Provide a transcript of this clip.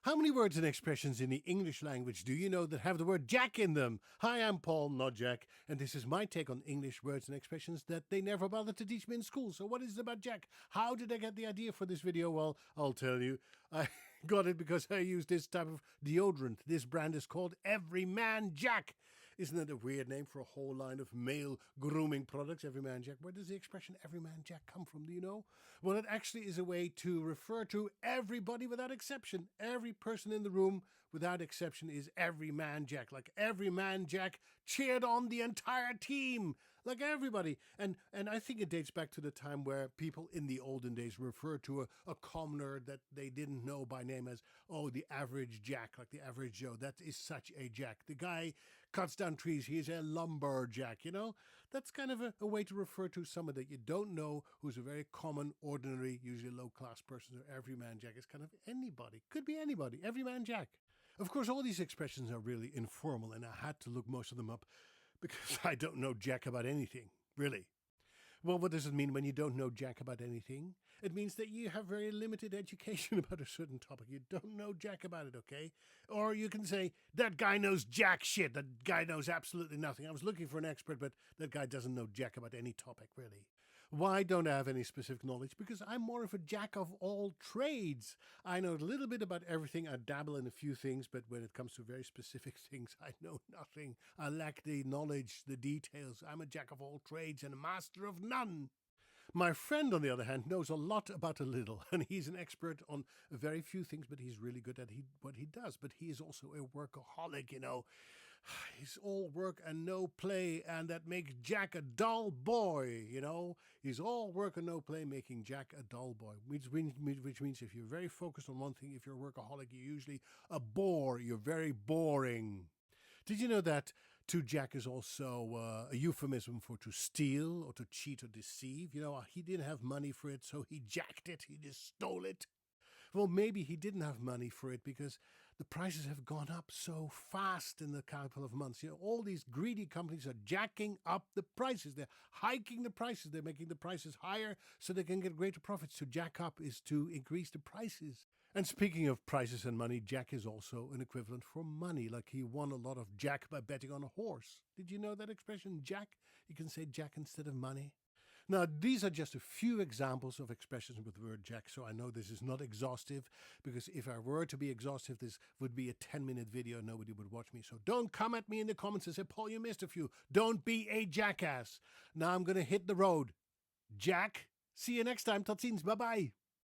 How many words and expressions in the English language do you know that have the word Jack in them? Hi, I'm Paul, not Jack, and this is my take on English words and expressions that they never bothered to teach me in school. So what is it about Jack? How did I get the idea for this video? Well, I'll tell you. I got it because I use this type of deodorant. This brand is called Everyman Jack. Isn't it a weird name for a whole line of male grooming products? Everyman Jack. Where does the expression Everyman Jack come from? Do you know? Well, it actually is a way to refer to everybody without exception. Every person in the room without exception is Everyman Jack. Like Everyman Jack cheered on the entire team. Like everybody. And I think it dates back to the time where people in the olden days referred to a commoner that they didn't know by name as, oh, the average Jack, like the average Joe. That is such a Jack. The guy cuts down trees. He's a lumberjack, you know? That's kind of a way to refer to someone that you don't know who's a very common, ordinary, usually low-class person. Or Everyman Jack is kind of anybody. Could be anybody. Everyman Jack. Of course, all these expressions are really informal, and I had to look most of them up because I don't know jack about anything, really. Well, what does it mean when you don't know jack about anything? It means that you have very limited education about a certain topic. You don't know jack about it, okay? Or you can say, that guy knows jack shit. That guy knows absolutely nothing. I was looking for an expert, but that guy doesn't know jack about any topic, really. Why don't I have any specific knowledge? Because I'm more of a jack of all trades. I know a little bit about everything. I dabble in a few things, but when it comes to very specific things, I know nothing. I lack the knowledge, the details. I'm a jack of all trades and a master of none. My friend, on the other hand, knows a lot about a little, and he's an expert on very few things, but he's really good at what he does. But he is also a workaholic, you know. He's all work and no play, and that makes Jack a dull boy, you know. He's all work and no play, making Jack a dull boy, which means if you're very focused on one thing, if you're a workaholic, you're usually a bore. You're very boring. Did you know that to jack is also a euphemism for to steal or to cheat or deceive? You know, he didn't have money for it, so he jacked it. He just stole it. Well, maybe he didn't have money for it because the prices have gone up so fast in the couple of months. You know, all these greedy companies are jacking up the prices. They're hiking the prices. They're making the prices higher so they can get greater profits. To jack up is to increase the prices. And speaking of prices and money, jack is also an equivalent for money. Like he won a lot of jack by betting on a horse. Did you know that expression, jack? You can say jack instead of money. Now, these are just a few examples of expressions with the word jack, so I know this is not exhaustive, because if I were to be exhaustive, this would be a 10-minute video and nobody would watch me. So don't come at me in the comments and say, Paul, you missed a few. Don't be a jackass. Now I'm going to hit the road. Jack, see you next time. Tot ziens. Bye-bye.